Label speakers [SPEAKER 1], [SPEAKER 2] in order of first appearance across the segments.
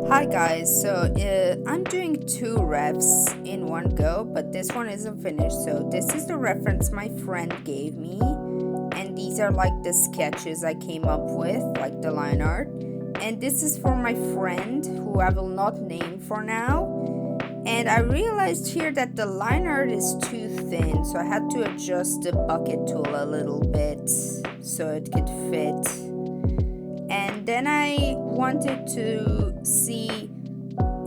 [SPEAKER 1] Hi guys, so I'm doing two refs in one go, but this one isn't finished. So this is the reference my friend gave me, and these are like the sketches I came up with, like the line art. And this is for my friend, who I will not name for now. And I realized here that the line art is too thin, so I had to adjust the bucket tool a little bit so it could fit. And then I wanted to see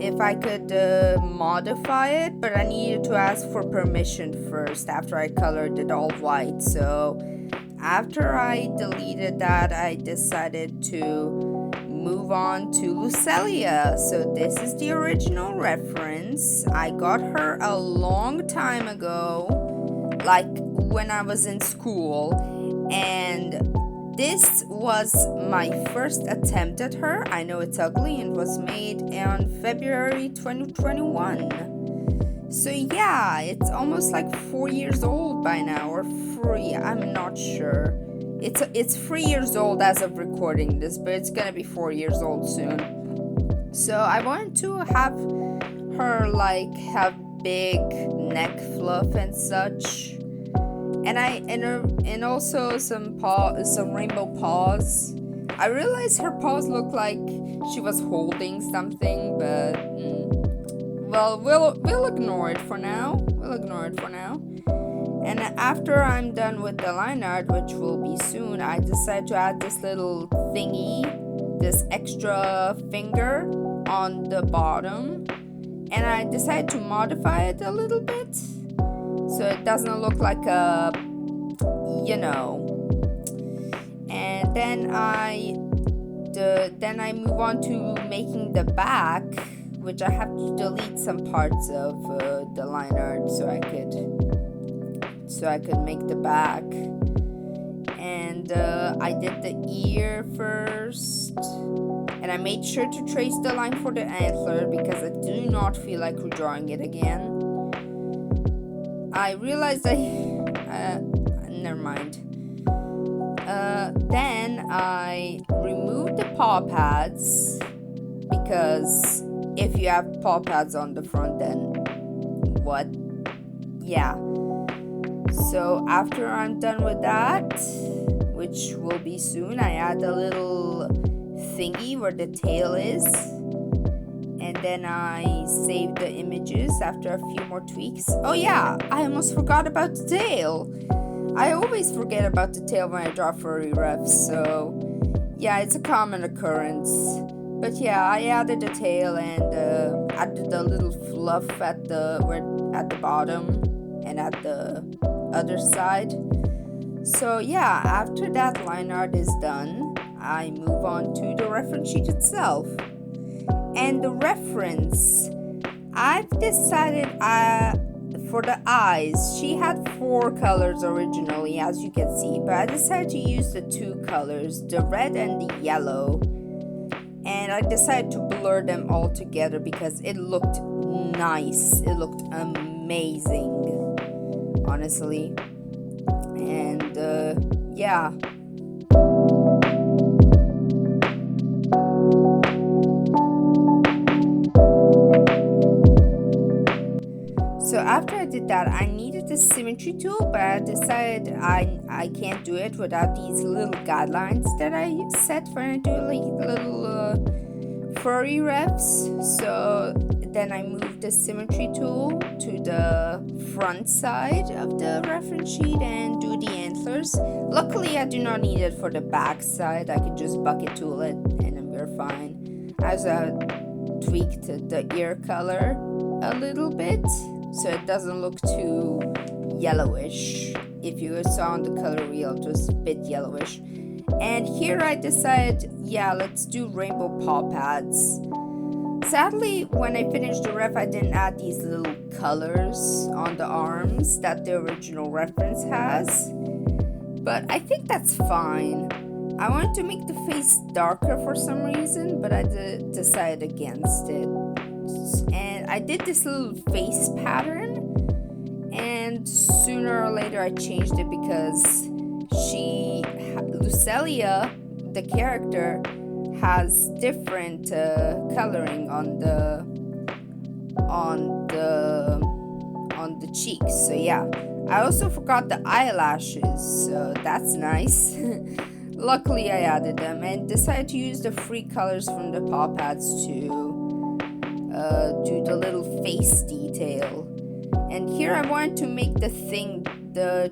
[SPEAKER 1] if I could modify it, but I needed to ask for permission first after I colored it all white. So after I deleted that, I decided to move on to Lucelia. So this is the original reference. I got her a long time ago, like when I was in school, and this was my first attempt at her. I know it's ugly and was made on February 2021. So yeah, it's almost like 4 years old by now, or 3, I'm not sure. It's 3 years old as of recording this, but it's gonna be 4 years old soon. So I wanted to have her like have big neck fluff and such. And also some rainbow paws. I realized her paws look like she was holding something, but well, we'll ignore it for now. And after I'm done with the line art, which will be soon, I decide to add this little thingy, this extra finger on the bottom, and I decide to modify it a little bit, so it doesn't look like a, and then I move on to making the back, which I have to delete some parts of the line art so I could make the back. And I did the ear first, and I made sure to trace the line for the antler because I do not feel like redrawing it again. I realized never mind. Then I removed the paw pads, because if you have paw pads on the front, then what? Yeah. So after I'm done with that, which will be soon, I add a little thingy where the tail is. And then I save the images after a few more tweaks. Oh yeah, I almost forgot about the tail. I always forget about the tail when I draw furry refs, so yeah, it's a common occurrence. But yeah, I added the tail and added a little fluff at the bottom and at the other side. So yeah, after that line art is done, I move on to the reference sheet itself. And the reference, I've decided for the eyes, she had 4 colors originally, as you can see, but I decided to use the 2 colors, the red and the yellow. And I decided to blur them all together because it looked nice. It looked amazing, honestly. And yeah. So after I did that, I needed the symmetry tool, but I decided I can't do it without these little guidelines that I set when I do like little furry refs. So then I moved the symmetry tool to the front side of the reference sheet and do the antlers. Luckily, I do not need it for the back side. I can just bucket tool it and we're fine. I also tweaked the ear color a little bit, so it doesn't look too yellowish. If you saw on the color wheel, it was a bit yellowish. And here I decided, yeah, let's do rainbow paw pads. Sadly, when I finished the ref, I didn't add these little colors on the arms that the original reference has. But I think that's fine. I wanted to make the face darker for some reason, but I decided against it. And I did this little face pattern, and sooner or later I changed it because Lucelia, the character, has different coloring on the cheeks. So yeah, I also forgot the eyelashes, so that's nice. Luckily I added them and decided to use the free colors from the paw pads to do the little face detail. And here I wanted to make the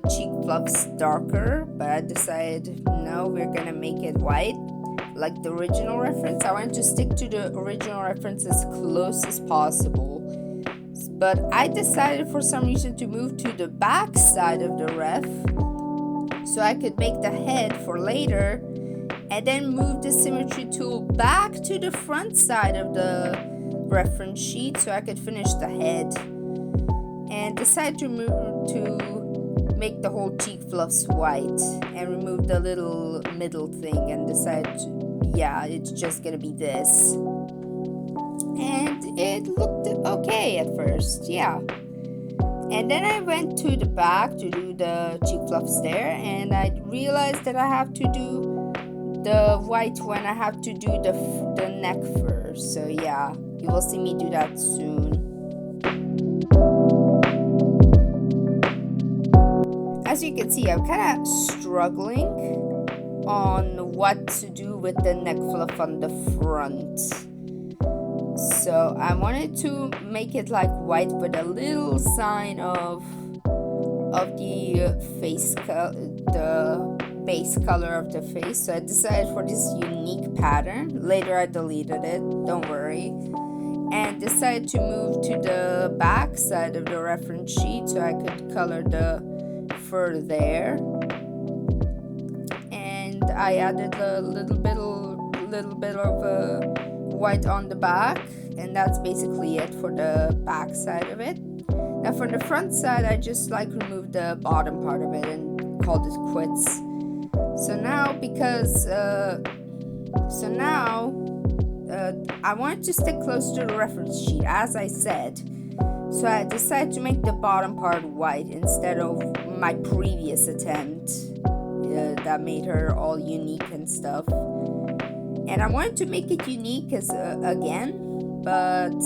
[SPEAKER 1] cheek fluffs darker, but I decided no, we're gonna make it white like the original reference. I wanted to stick to the original reference as close as possible. But I decided for some reason to move to the back side of the ref so I could make the head for later, and then move the symmetry tool back to the front side of the reference sheet so I could finish the head, and decided to make the whole cheek fluffs white and remove the little middle thing, and decided to, yeah, it's just gonna be this. And it looked okay at first, yeah. And then I went to the back to do the cheek fluffs there, and I realized that I have to do the white when I have to do the neck fur. So yeah, you will see me do that soon. As you can see, I'm kind of struggling on what to do with the neck fluff on the front. So I wanted to make it like white with a little sign of the face color, the base color of the face. So I decided for this unique pattern. Later I deleted it, don't worry. And decided to move to the back side of the reference sheet so I could color the fur there. And I added a little bit of white on the back, and that's basically it for the back side of it. Now for the front side, I just like removed the bottom part of it and called it quits. So now I wanted to stick close to the reference sheet, as I said. So I decided to make the bottom part white instead of my previous attempt that made her all unique and stuff. And I wanted to make it unique again, but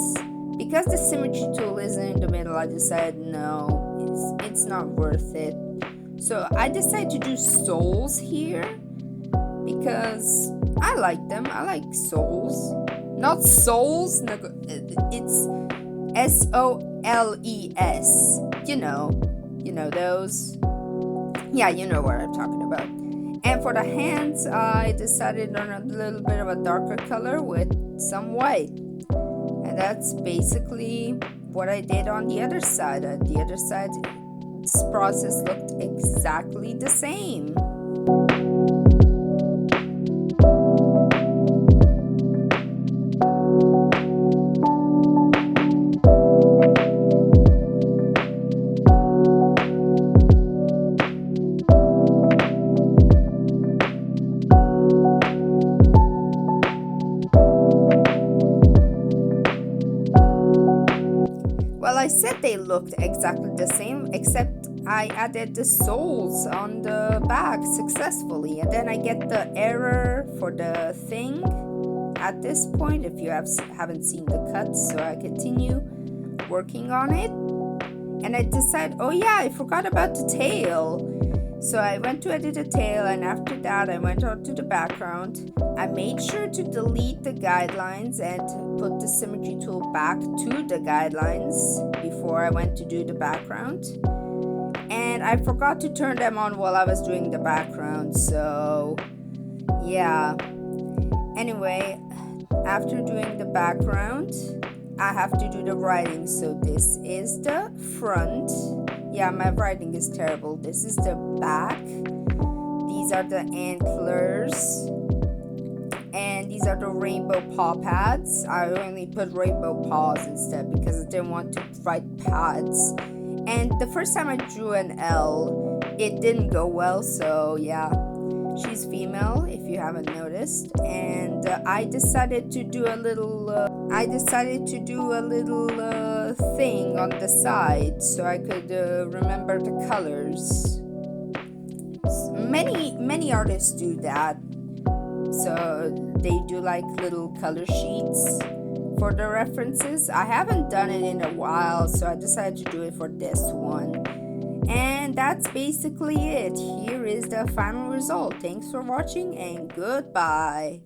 [SPEAKER 1] because the symmetry tool isn't in the middle, I decided no, it's not worth it. So I decided to do soles here because I like them. I like soles, not souls. It's SOLES. You know those. Yeah, you know what I'm talking about. And for the hands, I decided on a little bit of a darker color with some white. And that's basically what I did on the other side. The other side, this process looked exactly the same. I said they looked exactly the same, except I added the soles on the back successfully, and then I get the error for the thing at this point if you haven't seen the cuts. So I continue working on it, and I decided, oh yeah, I forgot about the tail. So I went to edit the tail, and after that I went on to the background. I made sure to delete the guidelines and put the symmetry tool back to the guidelines before I went to do the background. And I forgot to turn them on while I was doing the background, so yeah. Anyway, after doing the background, I have to do the writing. So this is the front. Yeah, my writing is terrible. This is the back. These are the antlers. And these are the rainbow paw pads. I only put rainbow paws instead because I didn't want to write pads. And the first time I drew an L, it didn't go well. So yeah, she's female if you haven't noticed. And I decided to do a little thing on the side so I could remember the colors. Many artists do that. So they do like little color sheets for the references. I haven't done it in a while, so I decided to do it for this one. And that's basically it. Here is the final result. Thanks for watching and goodbye.